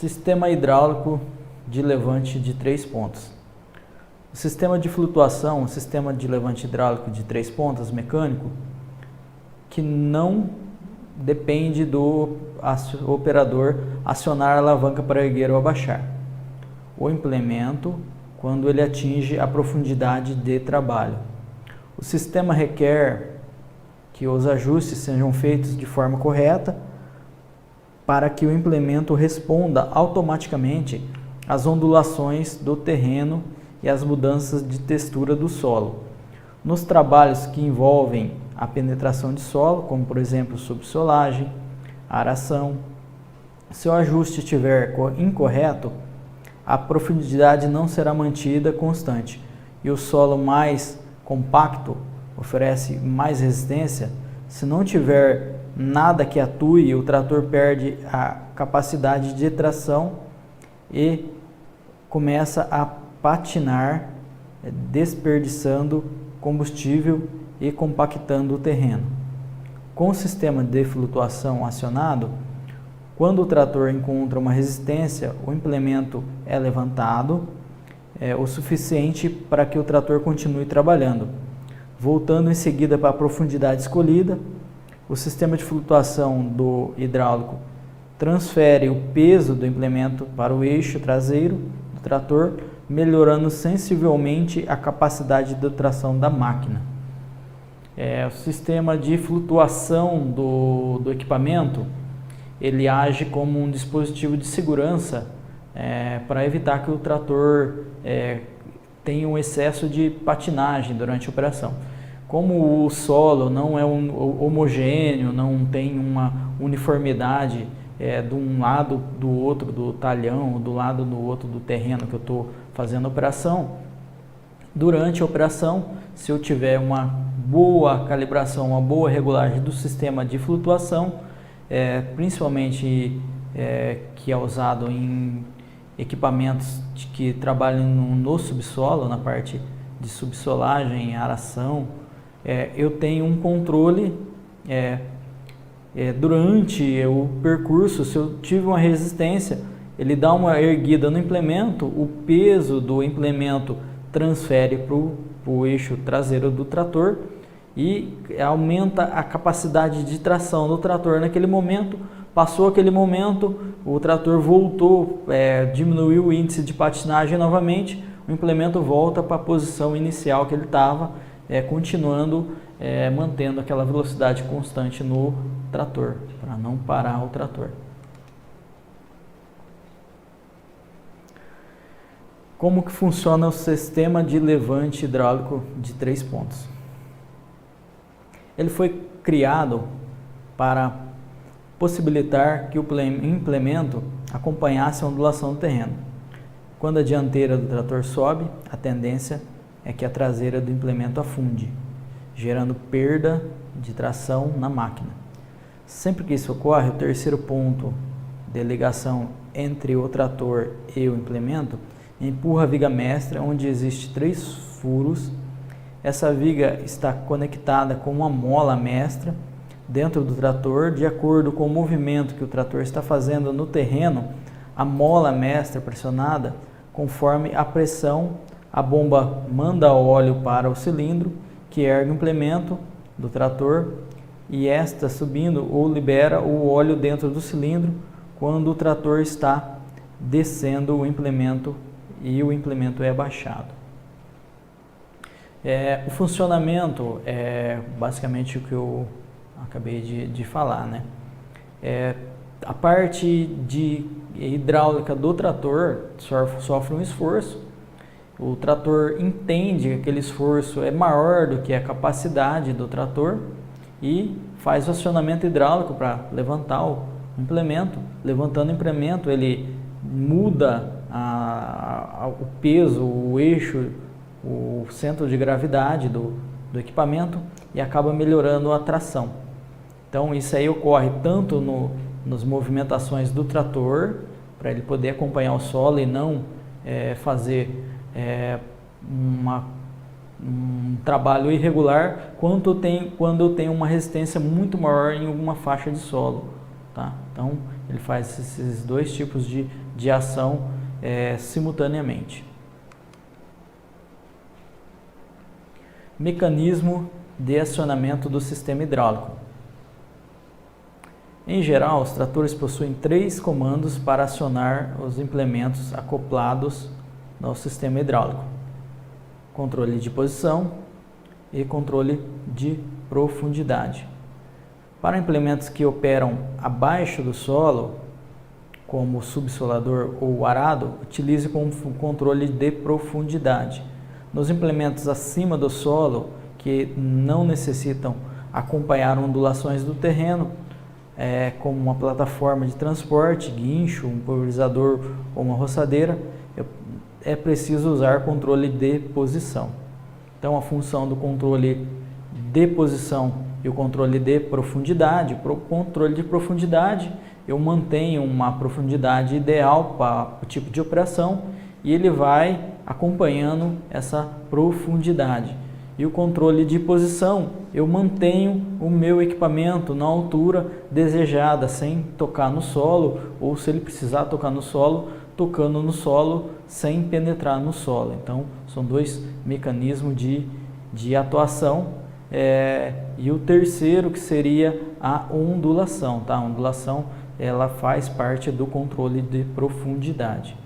Sistema hidráulico de levante de 3 pontas. O sistema de flutuação, o sistema de levante hidráulico de 3 pontas mecânico, que não depende do operador acionar a alavanca para erguer ou abaixar o implemento quando ele atinge a profundidade de trabalho. O sistema requer que os ajustes sejam feitos de forma correta para que o implemento responda automaticamente às ondulações do terreno e às mudanças de textura do solo. Nos trabalhos que envolvem a penetração de solo, como por exemplo subsolagem, aração, se o ajuste estiver incorreto, a profundidade não será mantida constante e o solo mais compacto oferece mais resistência. Se não tiver nada que atue, o trator perde a capacidade de tração e começa a patinar, desperdiçando combustível e compactando o terreno. Com o sistema de flutuação acionado, quando o trator encontra uma resistência, o implemento é levantado o suficiente para que o trator continue trabalhando. Voltando em seguida para a profundidade escolhida, o sistema de flutuação do hidráulico transfere o peso do implemento para o eixo traseiro do trator, melhorando sensivelmente a capacidade de tração da máquina. O sistema de flutuação do equipamento, ele age como um dispositivo de segurança para evitar que o trator tenha um excesso de patinagem durante a operação. Como o solo não é homogêneo, não tem uma uniformidade de um lado do outro do talhão, do lado do outro do terreno que eu estou fazendo a operação, durante a operação, se eu tiver uma boa calibração, uma boa regulagem do sistema de flutuação, principalmente que é usado em equipamentos que trabalham no subsolo, na parte de subsolagem, aração, eu tenho um controle durante o percurso. Se eu tive uma resistência, ele dá uma erguida no implemento, o peso do implemento transfere para o eixo traseiro do trator e aumenta a capacidade de tração do trator naquele momento. Passou aquele momento, o trator voltou, diminuiu o índice de patinagem novamente, o implemento volta para a posição inicial que ele estava, continuando, mantendo aquela velocidade constante no trator, para não parar o trator. Como que funciona o sistema de levante hidráulico de 3 pontos? Ele foi criado para possibilitar que o implemento acompanhasse a ondulação do terreno. Quando a dianteira do trator sobe, a tendência é que a traseira do implemento afunde, gerando perda de tração na máquina. Sempre que isso ocorre, o terceiro ponto de ligação entre o trator e o implemento empurra a viga mestra, onde existe 3 furos. Essa viga está conectada com uma mola mestra dentro do trator. De acordo com o movimento que o trator está fazendo no terreno, a mola mestra pressionada, conforme a pressão, a bomba manda óleo para o cilindro, que ergue o implemento do trator, e esta subindo ou libera o óleo dentro do cilindro quando o trator está descendo o implemento e o implemento é abaixado. O funcionamento é basicamente o que eu acabei de falar, né? A parte de hidráulica do trator sofre um esforço. O trator entende que aquele esforço é maior do que a capacidade do trator e faz o acionamento hidráulico para levantar o implemento. Levantando o implemento, ele muda o peso, o eixo, o centro de gravidade do equipamento e acaba melhorando a tração. Então isso aí ocorre tanto nas movimentações do trator, para ele poder acompanhar o solo e não fazer um trabalho irregular, quando eu tenho uma resistência muito maior em alguma faixa de solo, tá? Então ele faz esses dois tipos de ação simultaneamente. Mecanismo de acionamento do sistema hidráulico. Em geral, os tratores possuem 3 comandos para acionar os implementos acoplados no sistema hidráulico: controle de posição e controle de profundidade. Para implementos que operam abaixo do solo, como o subsolador ou o arado, utilize com controle de profundidade. Nos implementos acima do solo, que não necessitam acompanhar ondulações do terreno, como uma plataforma de transporte, guincho, um pulverizador ou uma roçadeira, é preciso usar controle de posição. Então, a função do controle de posição e o controle de profundidade. Para o controle de profundidade, eu mantenho uma profundidade ideal para o tipo de operação e ele vai acompanhando essa profundidade. E o controle de posição, eu mantenho o meu equipamento na altura desejada, sem tocar no solo, ou se ele precisar tocar no solo, tocando no solo sem penetrar no solo. Então, são 2 mecanismos de atuação. E o terceiro, que seria a ondulação. Tá? A ondulação, ela faz parte do controle de profundidade.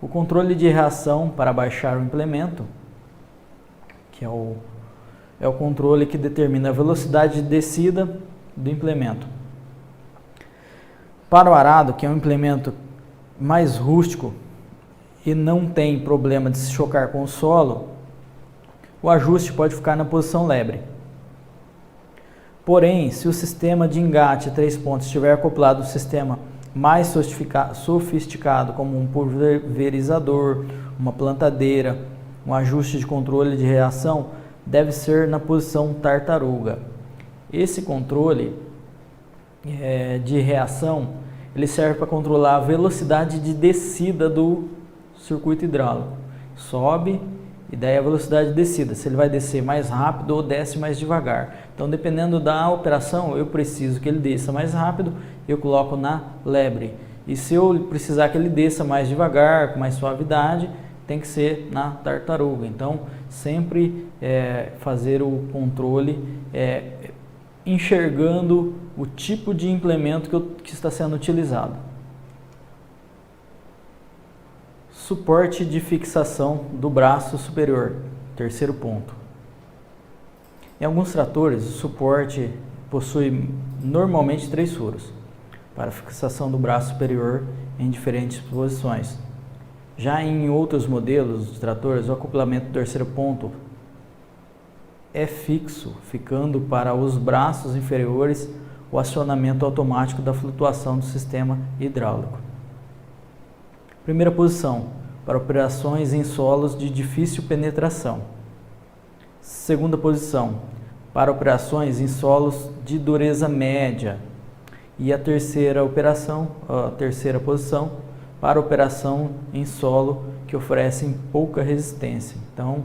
O controle de reação para baixar o implemento, que é o controle que determina a velocidade de descida do implemento. Para o arado, que é um implemento mais rústico e não tem problema de se chocar com o solo, o ajuste pode ficar na posição lebre. Porém, se o sistema de engate 3 pontos estiver acoplado ao sistema mais sofisticado, como um pulverizador, uma plantadeira, um ajuste de controle de reação, deve ser na posição tartaruga. Esse controle de reação, ele serve para controlar a velocidade de descida do circuito hidráulico. Sobe e daí a velocidade de descida, se ele vai descer mais rápido ou desce mais devagar. Então, dependendo da operação, eu preciso que ele desça mais rápido, eu coloco na lebre. E se eu precisar que ele desça mais devagar, com mais suavidade, tem que ser na tartaruga. Então, sempre fazer o controle enxergando o tipo de implemento que está sendo utilizado. Suporte de fixação do braço superior, terceiro ponto. Em alguns tratores, o suporte possui normalmente 3 furos para fixação do braço superior em diferentes posições. Já em outros modelos de tratores, o acoplamento do terceiro ponto é fixo, ficando para os braços inferiores o acionamento automático da flutuação do sistema hidráulico. Primeira posição, para operações em solos de difícil penetração. Segunda posição, para operações em solos de dureza média. E a terceira posição, para operação em solo que oferecem pouca resistência. Então,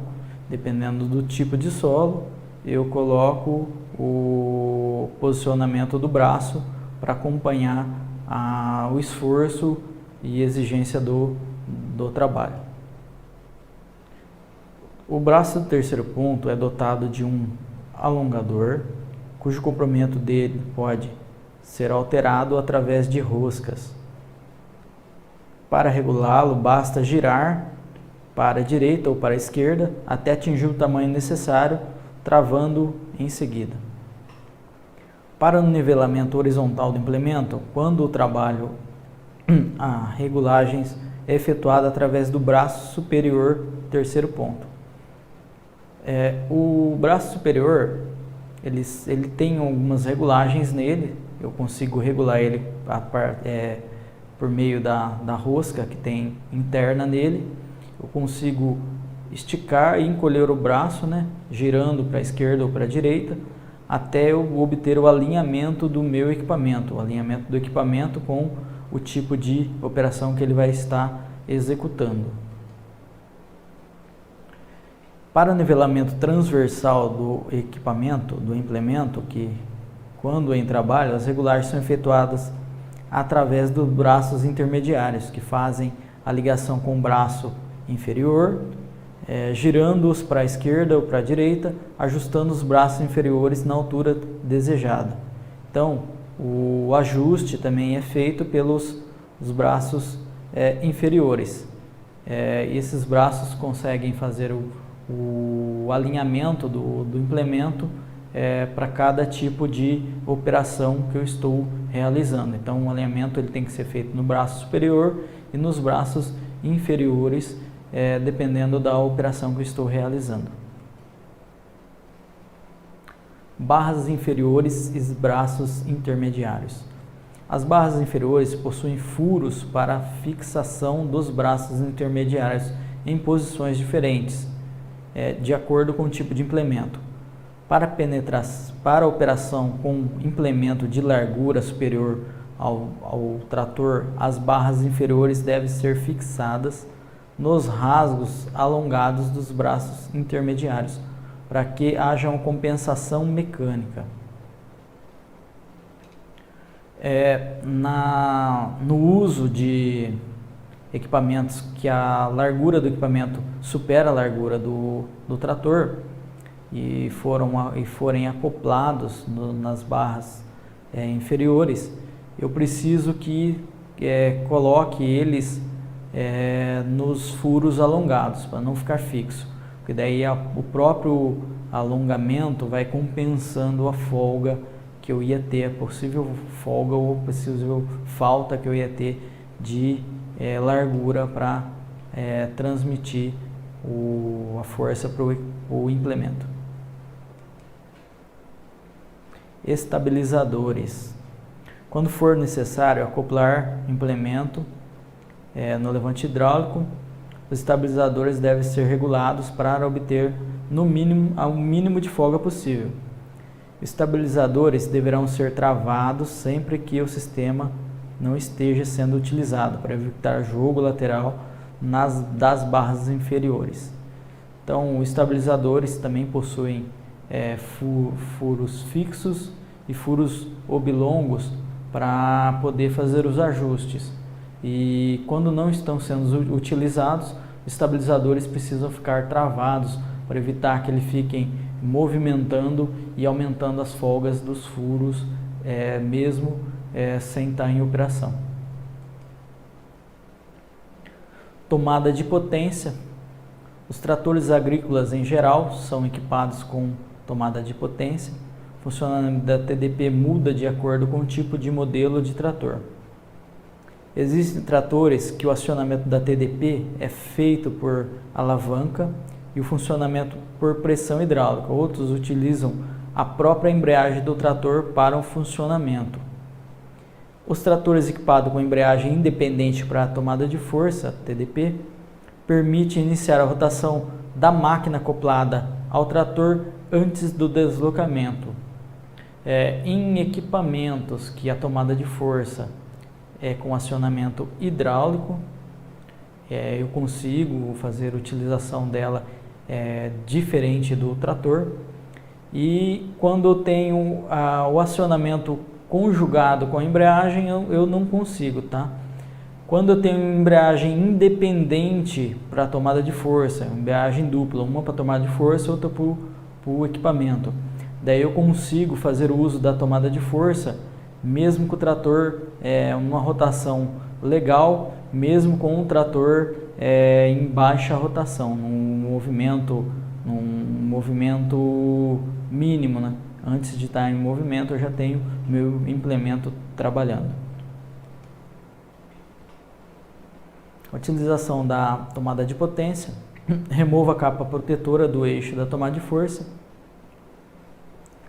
dependendo do tipo de solo, eu coloco o posicionamento do braço para acompanhar o esforço e exigência do trabalho. O braço do terceiro ponto é dotado de um alongador, cujo comprimento dele pode ser alterado através de roscas. Para regulá-lo, basta girar para a direita ou para a esquerda até atingir o tamanho necessário, travando em seguida. Para o nivelamento horizontal do implemento, quando o trabalho, a regulagens é efetuada através do braço superior, terceiro ponto. O braço superior, ele tem algumas regulagens nele, eu consigo regular ele por meio da rosca que tem interna nele, eu consigo esticar e encolher o braço, girando para a esquerda ou para a direita, até eu obter o alinhamento do meu equipamento, o alinhamento do equipamento com o tipo de operação que ele vai estar executando. Para o nivelamento transversal do equipamento, do implemento, que Quando em trabalho, as regulagens são efetuadas através dos braços intermediários, que fazem a ligação com o braço inferior, girando-os para a esquerda ou para a direita, ajustando os braços inferiores na altura desejada. Então, o ajuste também é feito pelos os braços inferiores. Esses braços conseguem fazer o alinhamento do implemento para cada tipo de operação que eu estou realizando. Então, o alinhamento ele tem que ser feito no braço superior e nos braços inferiores, dependendo da operação que eu estou realizando. Barras inferiores e braços intermediários. As barras inferiores possuem furos para fixação dos braços intermediários em posições diferentes, de acordo com o tipo de implemento. Para a operação com implemento de largura superior ao trator, as barras inferiores devem ser fixadas nos rasgos alongados dos braços intermediários, para que haja uma compensação mecânica. No uso de equipamentos que a largura do equipamento supera a largura do trator e forem acoplados nas barras inferiores, eu preciso que coloque eles nos furos alongados, para não ficar fixo, porque daí o próprio alongamento vai compensando a folga que eu ia ter, a possível folga ou possível falta que eu ia ter de largura para transmitir a força para o implemento. Estabilizadores. Quando for necessário acoplar implemento no levante hidráulico, os estabilizadores devem ser regulados para obter o mínimo de folga possível. Os estabilizadores deverão ser travados sempre que o sistema não esteja sendo utilizado, para evitar jogo lateral das barras inferiores. Então, os estabilizadores também possuem furos fixos e furos oblongos para poder fazer os ajustes. E quando não estão sendo utilizados, os estabilizadores precisam ficar travados para evitar que eles fiquem movimentando e aumentando as folgas dos furos, mesmo sem estar em operação. Tomada de potência. Os tratores agrícolas em geral são equipados com tomada de potência. O funcionamento da TDP muda de acordo com o tipo de modelo de trator. Existem tratores que o acionamento da TDP é feito por alavanca e o funcionamento por pressão hidráulica. Outros utilizam a própria embreagem do trator para o funcionamento. Os tratores equipados com embreagem independente para a tomada de força, TDP, permite iniciar a rotação da máquina acoplada ao trator antes do deslocamento. Em equipamentos que a tomada de força é com acionamento hidráulico, eu consigo fazer utilização dela diferente do trator. E quando eu tenho o acionamento conjugado com a embreagem, eu não consigo, tá? Quando eu tenho embreagem independente para tomada de força, embreagem dupla, uma para tomada de força, outra para o equipamento, daí eu consigo fazer o uso da tomada de força, mesmo com o trator uma rotação legal, mesmo com o trator em baixa rotação, num movimento mínimo, né? Antes de estar em movimento, eu já tenho meu implemento trabalhando. A utilização da tomada de potência. Remova a capa protetora do eixo da tomada de força.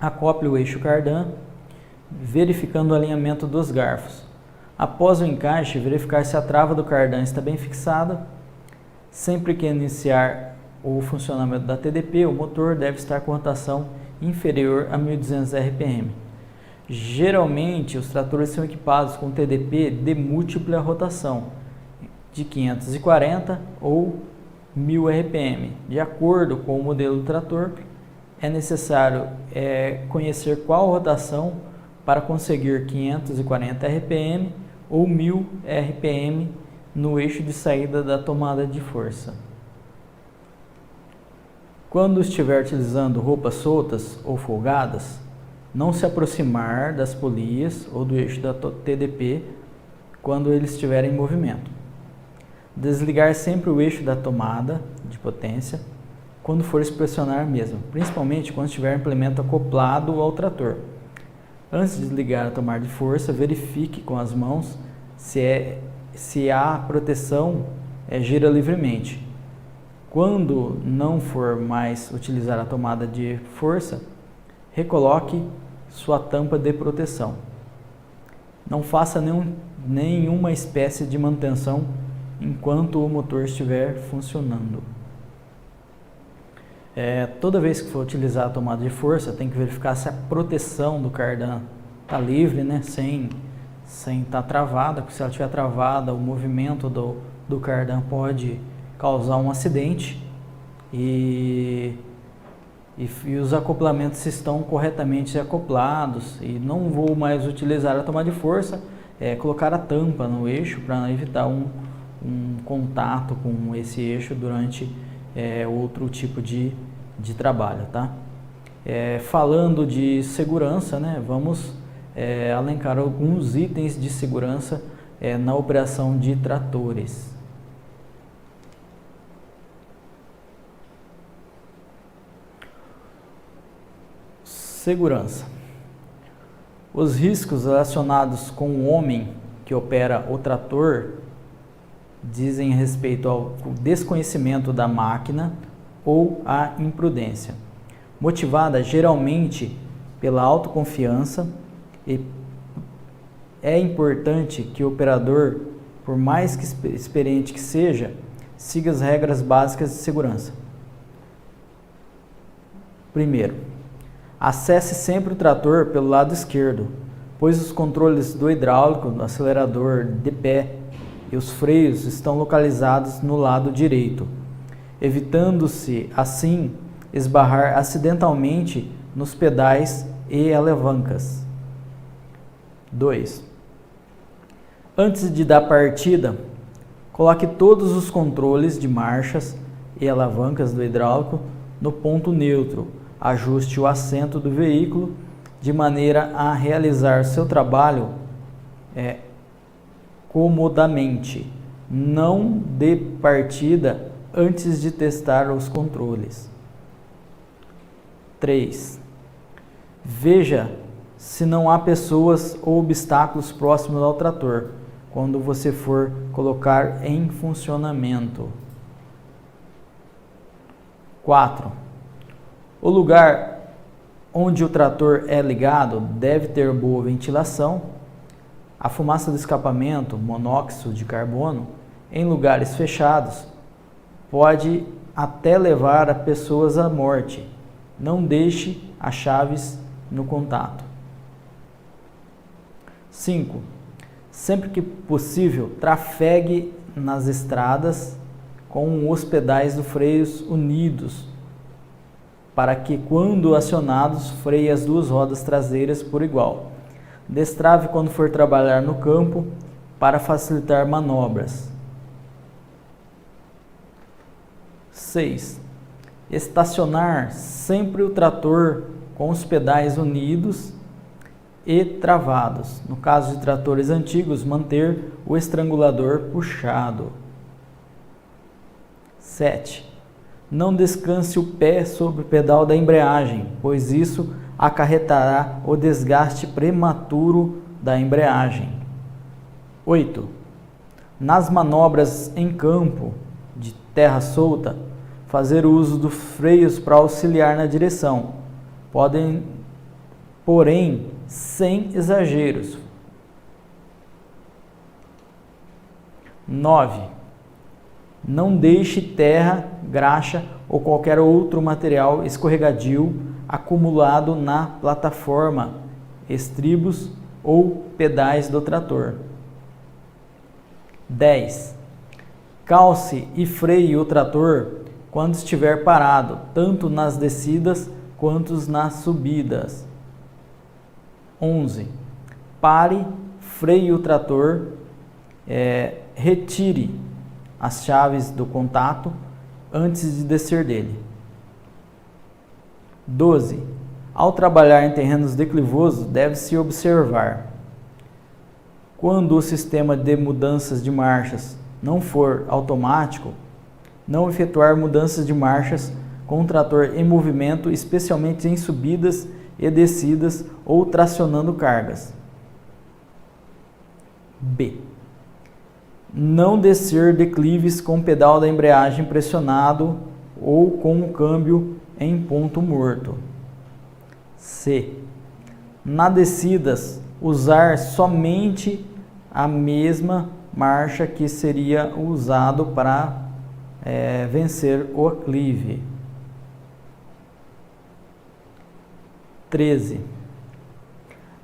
Acople o eixo cardan, verificando o alinhamento dos garfos. Após o encaixe, verificar se a trava do cardan está bem fixada. Sempre que iniciar o funcionamento da TDP, o motor deve estar com rotação inferior a 1200 RPM. Geralmente, os tratores são equipados com TDP de múltipla rotação, de 540 ou 1000 RPM. De acordo com o modelo do trator, é necessário conhecer qual rotação para conseguir 540 RPM ou 1000 RPM no eixo de saída da tomada de força. Quando estiver utilizando roupas soltas ou folgadas, não se aproximar das polias ou do eixo da TDP quando ele estiver em movimento. Desligar sempre o eixo da tomada de potência quando for inspecionar mesmo, principalmente quando estiver o implemento acoplado ao trator. Antes de ligar a tomada de força, verifique com as mãos se a proteção gira livremente. Quando não for mais utilizar a tomada de força, recoloque sua tampa de proteção. Não faça nenhuma espécie de manutenção enquanto o motor estiver funcionando. Toda vez que for utilizar a tomada de força, tem que verificar se a proteção do cardan está livre, né? sem estar travada, porque se ela estiver travada, o movimento do cardan pode causar um acidente e os acoplamentos estão corretamente acoplados. E não vou mais utilizar a tomada de força, colocar a tampa no eixo para evitar um contato com esse eixo durante outro tipo de trabalho, tá? Falando de segurança, né, vamos alencar alguns itens de segurança na operação de tratores. Segurança. Os riscos relacionados com o homem que opera o trator dizem respeito ao desconhecimento da máquina ou à imprudência, motivada geralmente pela autoconfiança, e é importante que o operador, por mais que experiente que seja, siga as regras básicas de segurança. Primeiro, acesse sempre o trator pelo lado esquerdo, pois os controles do hidráulico, do acelerador, de pé e os freios estão localizados no lado direito, evitando-se assim esbarrar acidentalmente nos pedais e alavancas. 2. Antes de dar partida, coloque todos os controles de marchas e alavancas do hidráulico no ponto neutro. Ajuste o assento do veículo de maneira a realizar seu trabalho comodamente. Não dê partida antes de testar os controles. 3. Veja se não há pessoas ou obstáculos próximos ao trator quando você for colocar em funcionamento. 4. O lugar onde o trator é ligado deve ter boa ventilação. A fumaça do escapamento, monóxido de carbono, em lugares fechados, pode até levar a pessoas à morte. Não deixe as chaves no contato. 5. Sempre que possível, trafegue nas estradas com os pedais dos freios unidos, para que, quando acionados, freie as duas rodas traseiras por igual. Destrave quando for trabalhar no campo para facilitar manobras. 6. Estacionar sempre o trator com os pedais unidos e travados. No caso de tratores antigos, manter o estrangulador puxado. 7. Não descanse o pé sobre o pedal da embreagem, pois isso acarretará o desgaste prematuro da embreagem. 8. Nas manobras em campo de terra solta, fazer uso dos freios para auxiliar na direção. Porém, sem exageros. 9. Não deixe terra, graxa ou qualquer outro material escorregadio acumulado na plataforma, estribos ou pedais do trator. 10. Calce e freie o trator quando estiver parado, tanto nas descidas quanto nas subidas. 11. pare, freie o trator, retire as chaves do contato antes de descer dele. 12. Ao trabalhar em terrenos declivosos, deve-se observar: quando o sistema de mudanças de marchas não for automático, não efetuar mudanças de marchas com o trator em movimento, especialmente em subidas e descidas ou tracionando cargas. B. Não descer declives com o pedal da embreagem pressionado ou com o câmbio em ponto morto. C. Na descidas, usar somente a mesma marcha que seria usado para vencer o aclive. 13.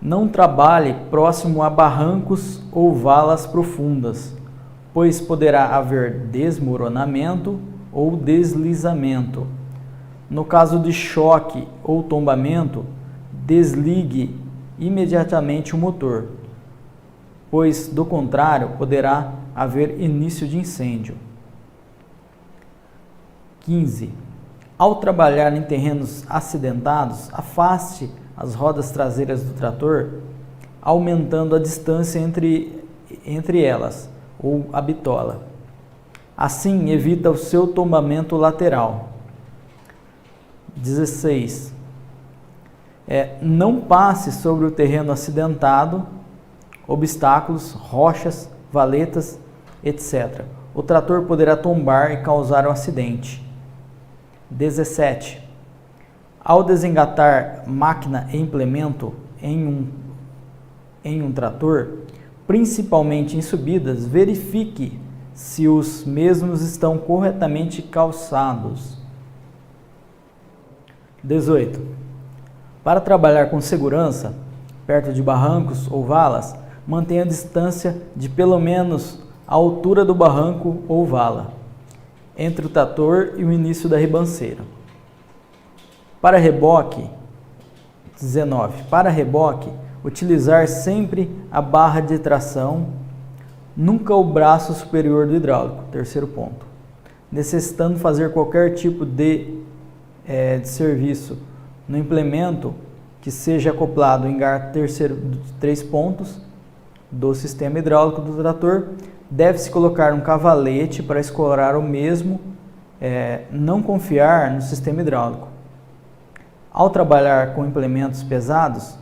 Não trabalhe próximo a barrancos ou valas profundas, pois poderá haver desmoronamento ou deslizamento. No caso de choque ou tombamento, desligue imediatamente o motor, pois do contrário poderá haver início de incêndio. 15. Ao trabalhar em terrenos acidentados, afaste as rodas traseiras do trator, aumentando a distância entre elas, ou a bitola. Assim, evita o seu tombamento lateral. 16. Não passe sobre o terreno acidentado, obstáculos, rochas, valetas, etc. O trator poderá tombar e causar um acidente. 17. Ao desengatar máquina e implemento em um trator, principalmente em subidas, verifique se os mesmos estão corretamente calçados. 18. Para trabalhar com segurança, perto de barrancos ou valas, mantenha a distância de pelo menos a altura do barranco ou vala, entre o trator e o início da ribanceira. Para reboque, 19. Para reboque, utilizar sempre a barra de tração, nunca o braço superior do hidráulico, terceiro ponto. Necessitando fazer qualquer tipo de serviço no implemento que seja acoplado em gar terceiro 3 pontos do sistema hidráulico do trator, deve-se colocar um cavalete para escorar o mesmo, não confiar no sistema hidráulico. Ao trabalhar com implementos pesados,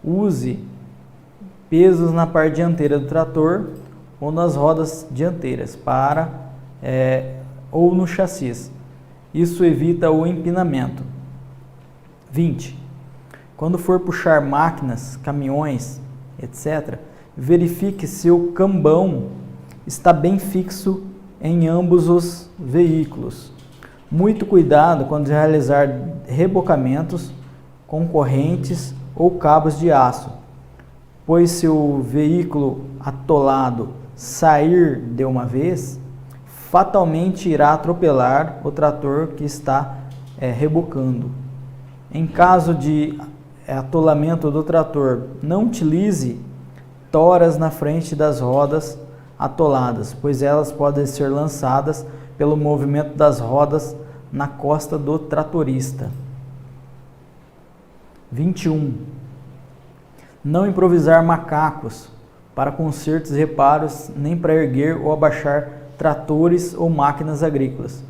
use pesos na parte dianteira do trator ou nas rodas dianteiras ou no chassi. Isso evita o empinamento. 20. Quando for puxar máquinas, caminhões, etc., verifique se o cambão está bem fixo em ambos os veículos. Muito cuidado quando realizar rebocamentos com correntes ou cabos de aço, pois se o veículo atolado sair de uma vez, fatalmente irá atropelar o trator que está rebocando. Em caso de atolamento do trator, não utilize toras na frente das rodas atoladas, pois elas podem ser lançadas pelo movimento das rodas na costa do tratorista. 21. Não improvisar macacos para consertos e reparos, nem para erguer ou abaixar tratores ou máquinas agrícolas.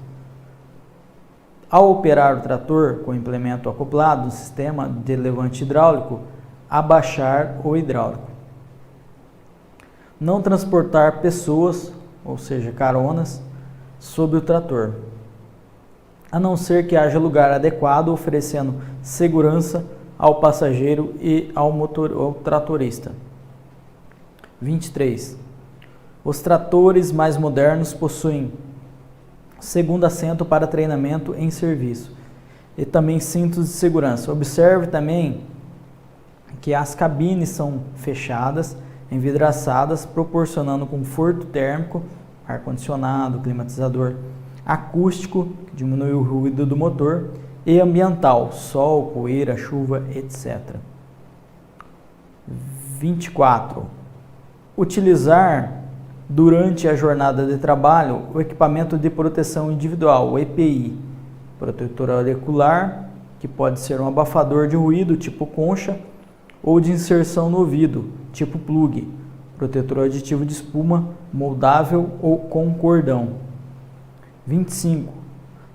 Ao operar o trator com o implemento acoplado no sistema de levante hidráulico, abaixar o hidráulico. Não transportar pessoas, ou seja, caronas, sobre o trator, a não ser que haja lugar adequado oferecendo segurança ao passageiro e ao tratorista. 23. Os tratores mais modernos possuem segundo assento para treinamento em serviço e também cintos de segurança. Observe também que as cabines são fechadas, envidraçadas, proporcionando conforto térmico, ar-condicionado, climatizador, acústico, que diminui o ruído do motor, e ambiental, sol, poeira, chuva, etc. 24. Utilizar durante a jornada de trabalho o equipamento de proteção individual, o EPI, protetor auricular, que pode ser um abafador de ruído tipo concha ou de inserção no ouvido, tipo plug, protetor aditivo de espuma moldável ou com cordão. 25.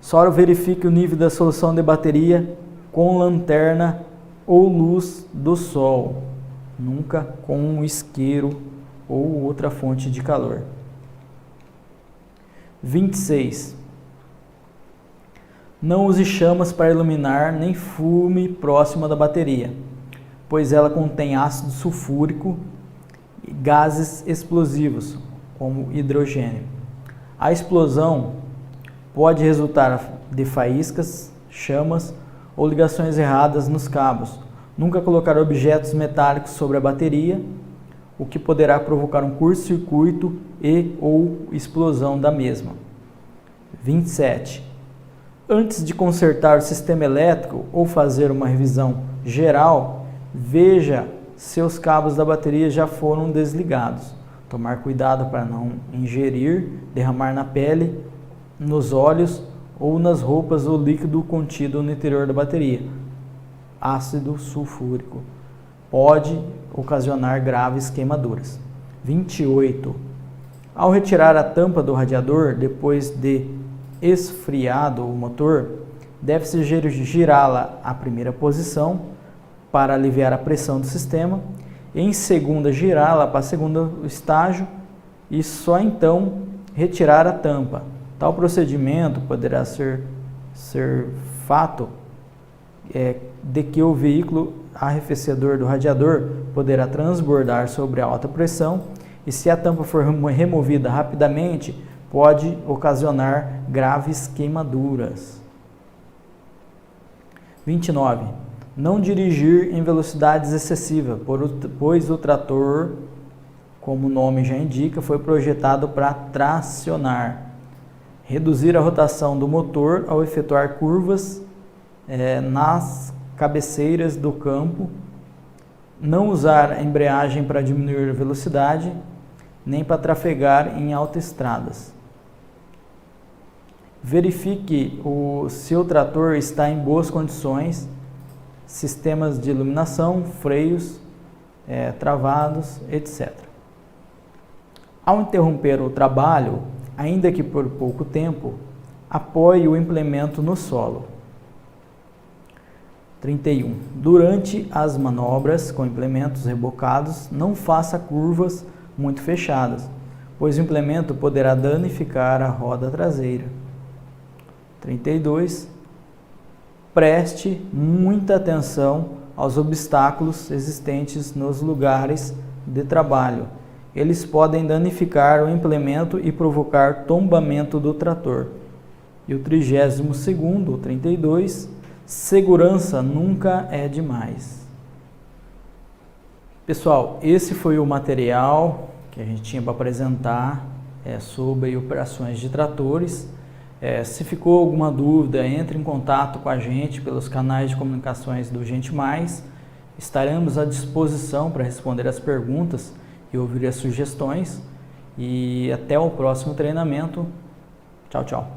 Só verifique o nível da solução de bateria com lanterna ou luz do sol, nunca com um isqueiro ou outra fonte de calor. 26. Não use chamas para iluminar nem fume próximo da bateria, pois ela contém ácido sulfúrico e gases explosivos, como hidrogênio. A explosão pode resultar de faíscas, chamas ou ligações erradas nos cabos. Nunca colocar objetos metálicos sobre a bateria, o que poderá provocar um curto-circuito e ou explosão da mesma. 27. Antes de consertar o sistema elétrico ou fazer uma revisão geral, veja se os cabos da bateria já foram desligados. Tomar cuidado para não ingerir, derramar na pele, nos olhos ou nas roupas o líquido contido no interior da bateria. Ácido sulfúrico pode ocasionar graves queimaduras. 28. Ao retirar a tampa do radiador depois de esfriado o motor, deve-se girá-la à primeira posição para aliviar a pressão do sistema, em segunda girá-la para o segundo estágio e só então retirar a tampa. Tal procedimento poderá ser fato de que o veículo arrefecedor do radiador poderá transbordar sobre a alta pressão e, se a tampa for removida rapidamente, pode ocasionar graves queimaduras. 29. Não dirigir em velocidades excessivas, pois o trator, como o nome já indica, foi projetado para tracionar. Reduzir a rotação do motor ao efetuar curvas nas cabeceiras do campo. Não usar a embreagem para diminuir a velocidade, nem para trafegar em autoestradas. Verifique o seu trator está em boas condições, sistemas de iluminação, freios, travados, etc. Ao interromper o trabalho, ainda que por pouco tempo, apoie o implemento no solo. 31. Durante as manobras com implementos rebocados, não faça curvas muito fechadas, pois o implemento poderá danificar a roda traseira. 32. Preste muita atenção aos obstáculos existentes nos lugares de trabalho. Eles podem danificar o implemento e provocar tombamento do trator. E o 32º, o 32, segurança nunca é demais. Pessoal, esse foi o material que a gente tinha para apresentar sobre operações de tratores. Se ficou alguma dúvida, entre em contato com a gente pelos canais de comunicações do Gente Mais. Estaremos à disposição para responder as perguntas e ouvir as sugestões. E até o próximo treinamento. Tchau, tchau.